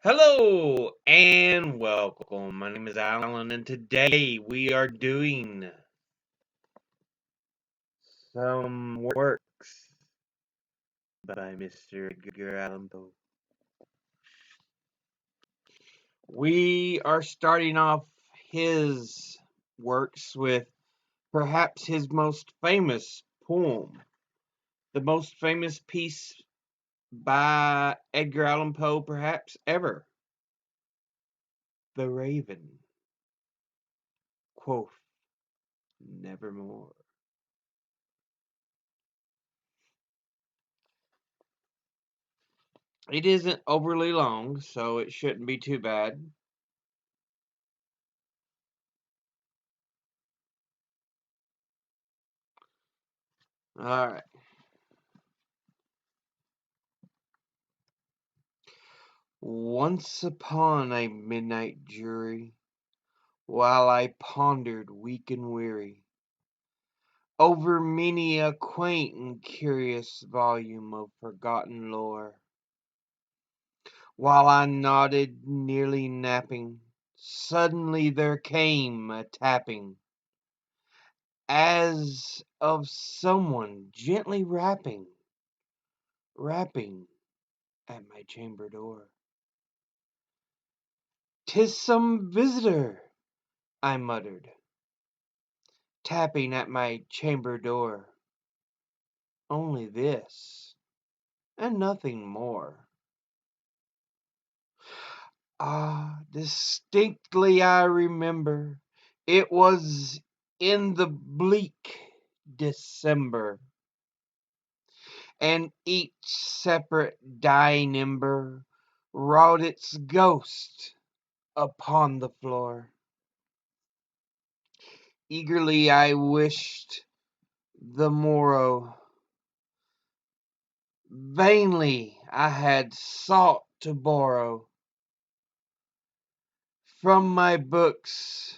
Hello and welcome. My name is Alan, and today we are doing some works by Mr. Edgar Allan Poe. We are starting off his works with perhaps his most famous poem, the most famous piece by Edgar Allan Poe, perhaps ever. The Raven, quoth, nevermore. It isn't overly long, so it shouldn't be too bad. All right. Once upon a midnight jury, while I pondered weak and weary over many a quaint and curious volume of forgotten lore, while I nodded, nearly napping, suddenly there came a tapping, as of someone gently rapping at my chamber door. "'Tis some visitor," I muttered, tapping at my chamber door. Only this, and nothing more. Ah, distinctly I remember, it was in the bleak December, and each separate dying ember wrought its ghost upon the floor. Eagerly I wished the morrow. Vainly I had sought to borrow from my books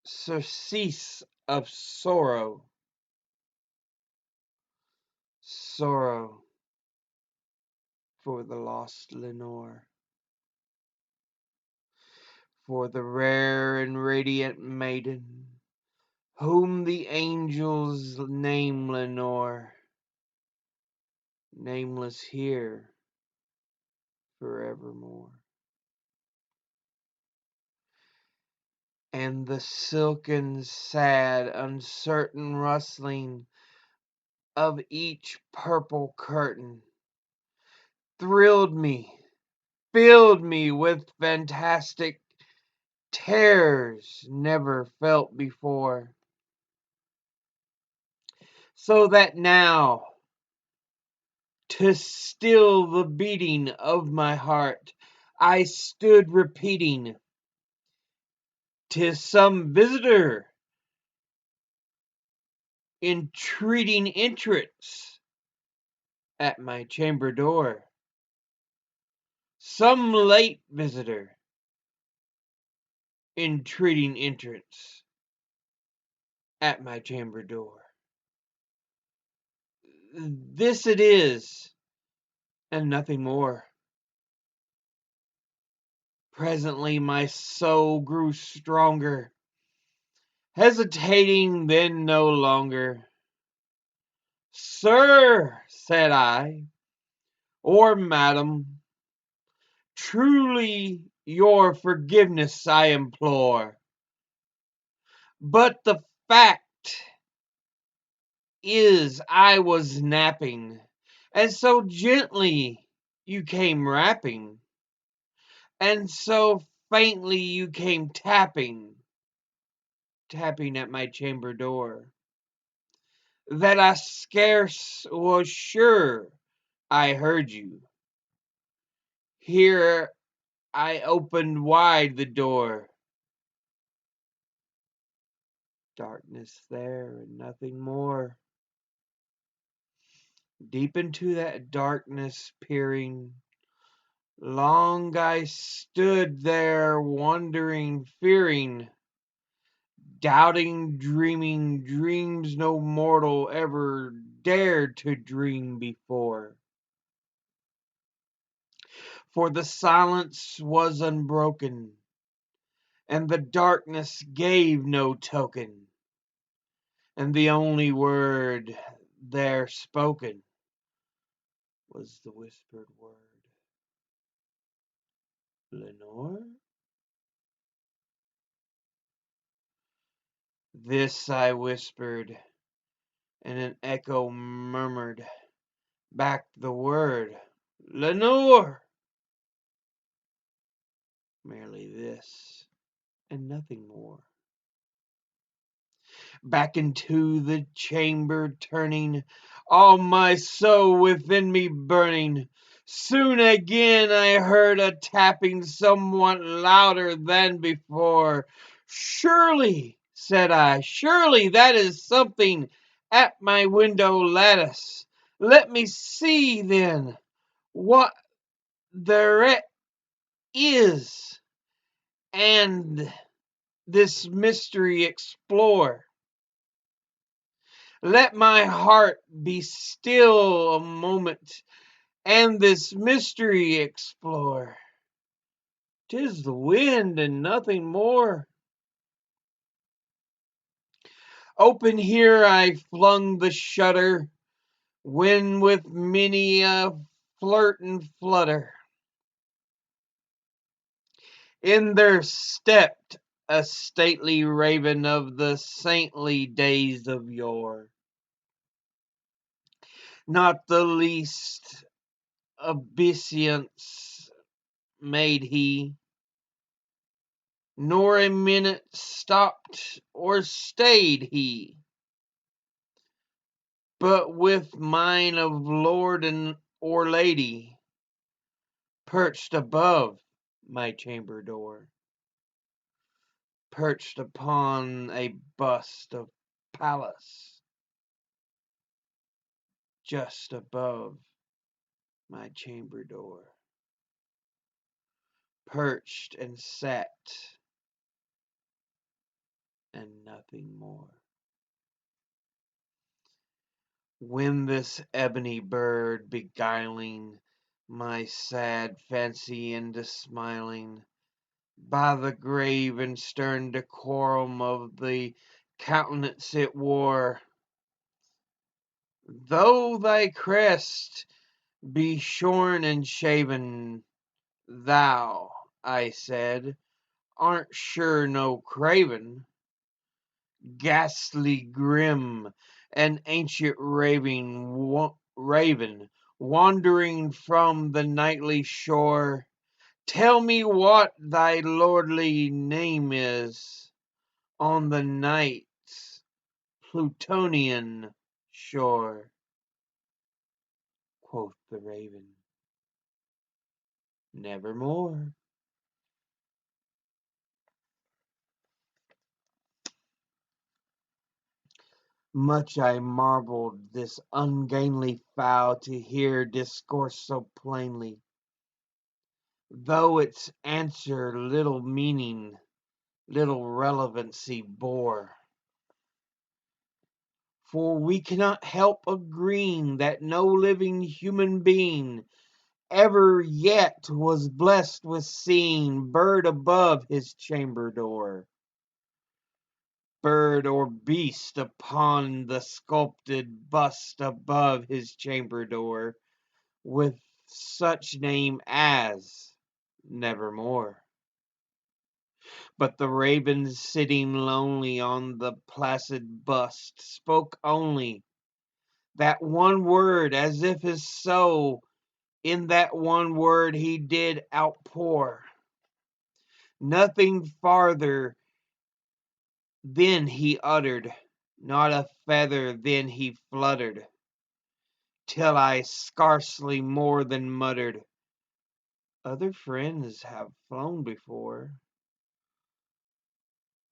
surcease of sorrow, sorrow for the lost Lenore, for the rare and radiant maiden whom the angels name Lenore, nameless here forevermore. And the silken, sad, uncertain rustling of each purple curtain thrilled me, filled me with fantastic terrors never felt before. So that now, to still the beating of my heart, I stood repeating, "'Tis some visitor entreating entrance at my chamber door. Some late visitor entreating entrance at my chamber door. This it is, and nothing more." Presently my soul grew stronger, hesitating then no longer. "Sir," said I, "or madam, truly your forgiveness I implore. But the fact is I was napping, and so gently you came rapping, and so faintly you came tapping at my chamber door, that I scarce was sure I heard you. Here I opened wide the door. Darkness there and nothing more. Deep into that darkness peering, long I stood there wondering, fearing, doubting, dreaming dreams no mortal ever dared to dream before. for the silence was unbroken, and the darkness gave no token, and the only word there spoken was the whispered word, Lenore? This I whispered, and an echo murmured back the word, Lenore! Merely this, and nothing more. Back into the chamber turning, all my soul within me burning. Soon again I heard a tapping somewhat louder than before. Surely, said I, surely that is something at my window lattice. Let me see then what thereat is, and this mystery explore. Let my heart be still a moment, and this mystery explore. 'Tis the wind and nothing more. Open here I flung the shutter, when with many a flirt and flutter in there stepped a stately raven of the saintly days of yore. Not the least obeisance made he, nor a minute stopped or stayed he, but with mine of lord and or lady perched above my chamber door, perched upon a bust of Pallas just above my chamber door, perched and sat, and nothing more. When this ebony bird beguiling my sad fancy into smiling, by the grave and stern decorum of the countenance it wore, though thy crest be shorn and shaven, thou, I said, art sure no craven. Ghastly grim, an ancient raven, wandering from the nightly shore, tell me what thy lordly name is on the night's Plutonian shore. Quoth the raven, nevermore. Much I marveled this ungainly fowl to hear discourse so plainly, though its answer little meaning, little relevancy bore. For we cannot help agreeing that no living human being ever yet was blessed with seeing bird above his chamber door, bird or beast upon the sculpted bust above his chamber door, with such name as Nevermore. But the raven sitting lonely on the placid bust spoke only that one word, as if his soul in that one word he did outpour. Nothing farther then he uttered, not a feather then he fluttered, till I scarcely more than muttered, other friends have flown before.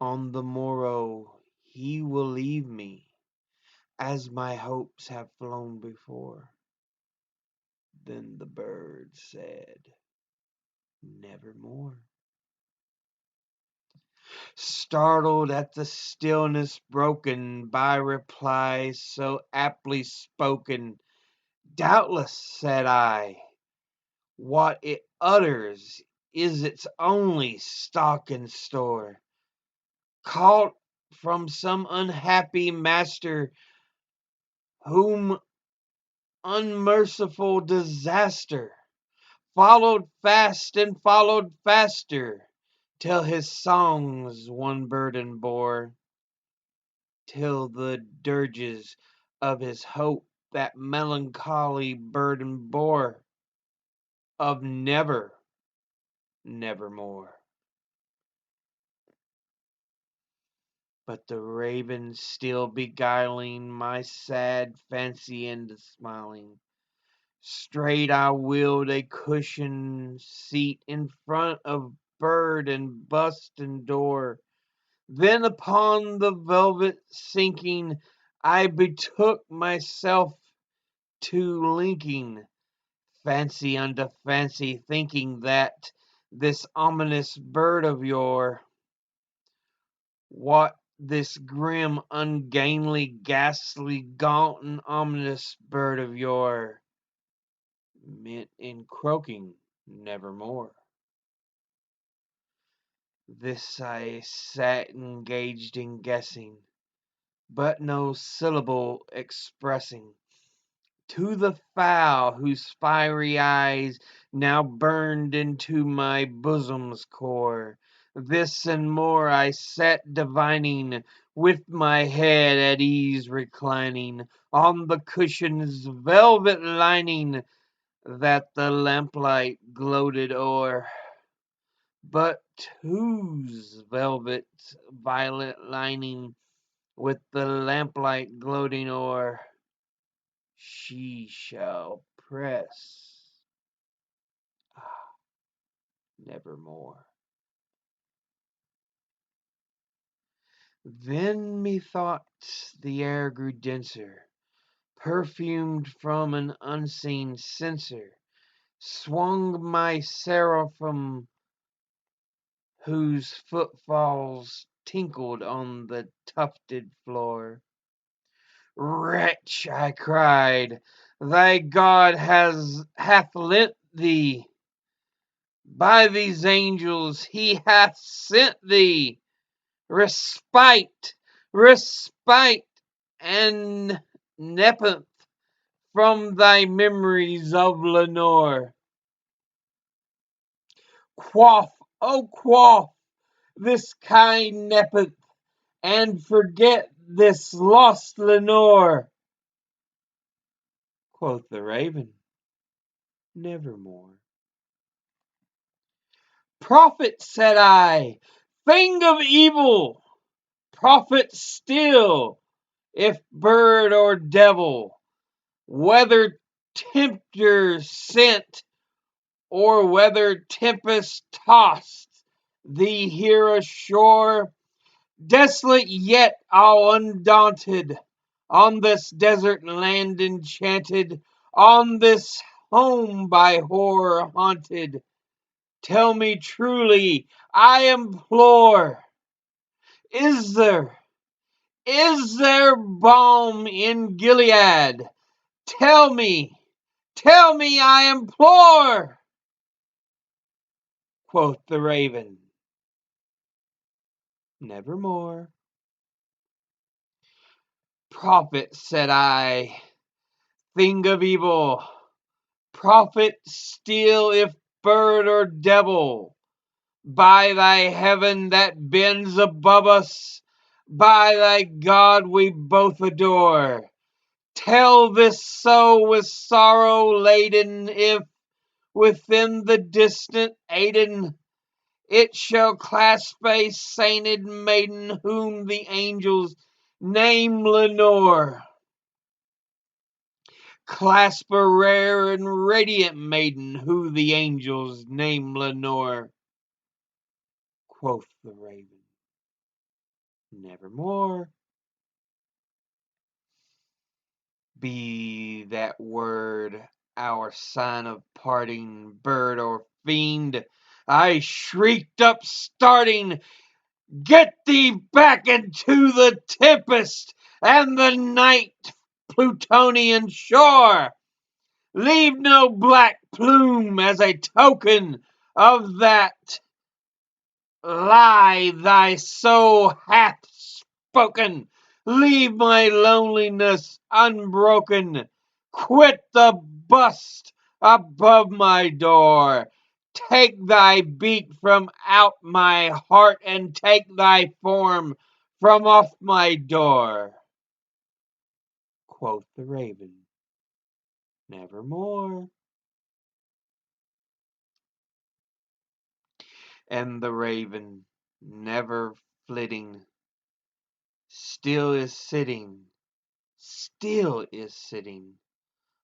On the morrow he will leave me, as my hopes have flown before. Then the bird said, nevermore. Startled at the stillness broken by replies so aptly spoken, doubtless, said I, What it utters is its only stock and store, caught from some unhappy master whom unmerciful disaster followed fast and followed faster, till his songs one burden bore, till the dirges of his hope that melancholy burden bore of never, nevermore. But the raven still beguiling my sad fancy into smiling, straight I wheeled a cushioned seat in front of bird and bust and door. Then upon the velvet sinking, I betook myself to linking fancy unto fancy, thinking that this ominous bird of yore, what this grim, ungainly, ghastly, gaunt, and ominous bird of yore meant in croaking nevermore. This I sat engaged in guessing, but no syllable expressing to the fowl whose fiery eyes now burned into my bosom's core. This and more I sat divining, with my head at ease reclining on the cushion's velvet lining that the lamplight gloated o'er. But whose velvet violet lining with the lamplight gloating o'er she shall press nevermore. Then methought the air grew denser, perfumed from an unseen censer, swung my seraphim whose footfalls tinkled on the tufted floor. Wretch, I cried, thy God hath lent thee, by these angels he hath sent thee respite, respite, and nepenthe from thy memories of Lenore. Quaff, oh quaff this kind nepenthe, and forget this lost Lenore. Quoth the raven, nevermore. Prophet, said I, thing of evil, prophet still, if bird or devil, whether tempter sent or whether tempest tossed thee here ashore, desolate yet all undaunted, on this desert land enchanted, on this home by horror haunted, tell me truly, I implore, is there, is there balm in Gilead? Tell me, I implore. Quoth the raven, nevermore. Prophet, said I, thing of evil, prophet still if bird or devil, by thy heaven that bends above us, by thy God we both adore, tell this so with sorrow laden, if within the distant Aidenn it shall clasp a sainted maiden whom the angels name Lenore. Clasp a rare and radiant maiden who the angels name Lenore. Quoth the raven, nevermore. Be that word our sign of parting, bird or fiend, I shrieked up starting, get thee back into the tempest and the night Plutonian shore. Leave no black plume as a token of that lie thy soul hath spoken. Leave my loneliness unbroken. Quit the bust above my door. Take thy beat from out my heart, and take thy form from off my door. Quoth the raven, nevermore. And the raven, never flitting, still is sitting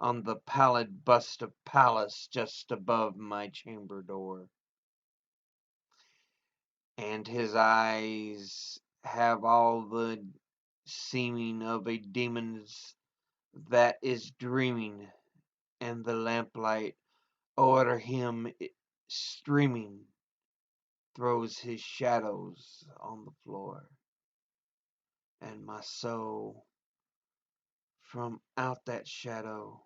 on the pallid bust of Pallas just above my chamber door. And his eyes have all the seeming of a demon's that is dreaming, and the lamplight o'er him streaming throws his shadows on the floor. And my soul, from out that shadow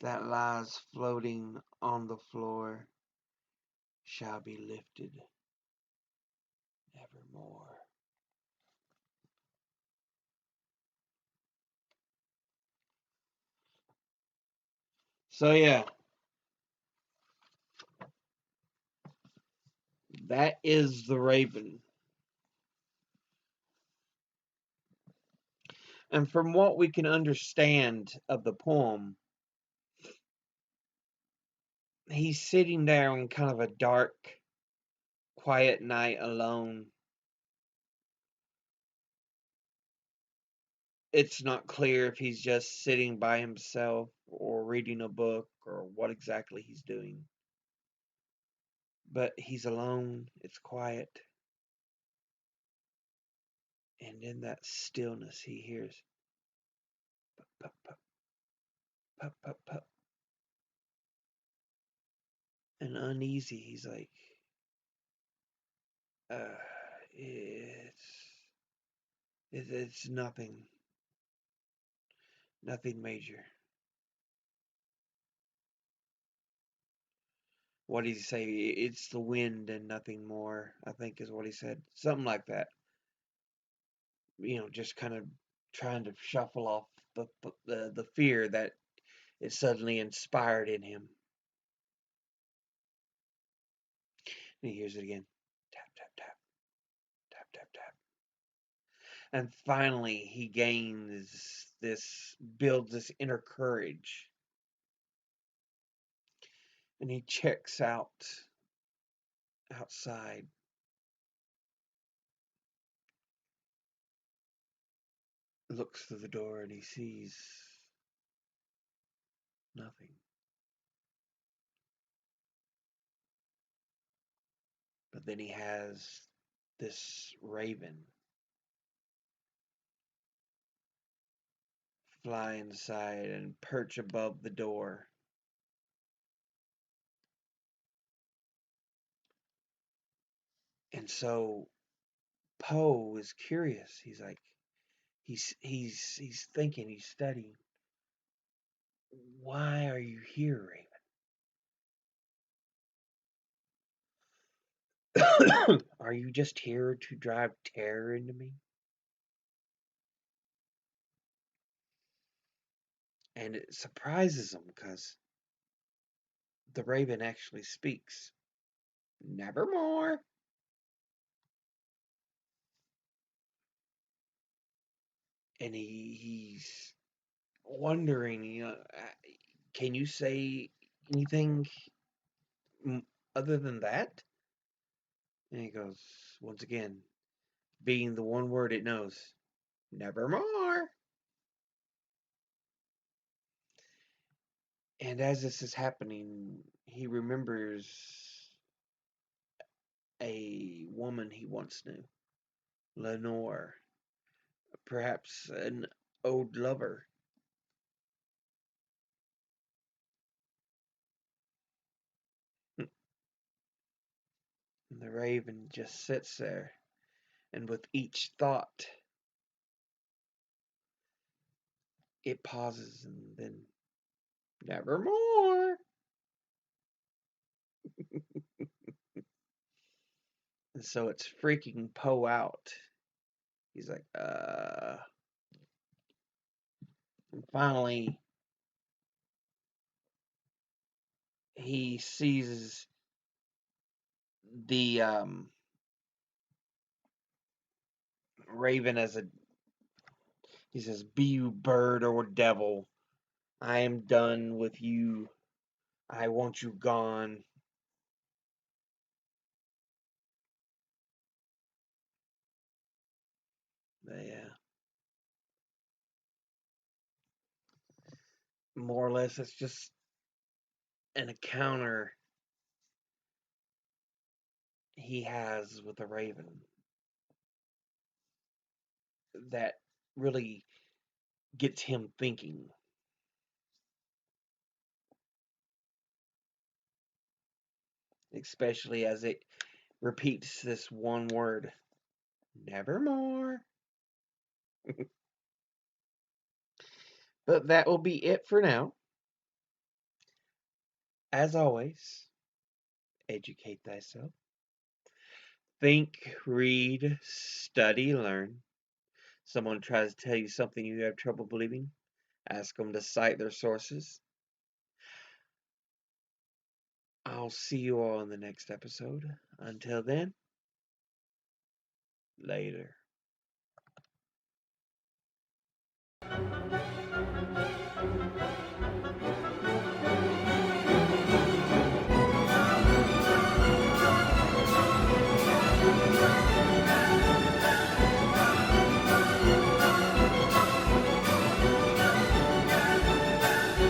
that lies floating on the floor, shall be lifted nevermore. So yeah, that is the Raven. And from what we can understand of the poem, he's sitting there on kind of a dark, quiet night alone. It's not clear if he's just sitting by himself or reading a book or what exactly he's doing. But he's alone, it's quiet, and in that stillness he hears pup, pup, pup, pup, pup, pup. And uneasy, he's like, uh, it's nothing major. What did he say? It's the wind and nothing more, I think is what he said. Something like that. Just kind of trying to shuffle off the fear that it suddenly inspired in him. And he hears it again. Tap, tap, tap, tap, tap, tap. And finally he builds this inner courage. And he checks outside, looks through the door, and he sees nothing. But then he has this raven fly inside and perch above the door. And so Poe is curious. He's like, he's thinking, he's studying. Why are you here, Raven? Are you just here to drive terror into me? And it surprises him because the raven actually speaks. Nevermore. And he's wondering, can you say anything other than that? And he goes, once again, being the one word it knows, nevermore. And as this is happening, he remembers a woman he once knew, Lenore, perhaps an old lover. And the raven just sits there, and with each thought, it pauses and then Nevermore. And so it's freaking Poe out. He's like, And finally, he sees the raven as a. He says, "Be you bird or devil, I am done with you. I want you gone." But yeah, more or less, it's just an encounter he has with a raven that really gets him thinking, especially as it repeats this one word, nevermore. But that will be it for now. As always, educate thyself. Think, read, study, learn. Someone tries to tell you something you have trouble believing, ask them to cite their sources. I'll see you all in the next episode. Until then, later.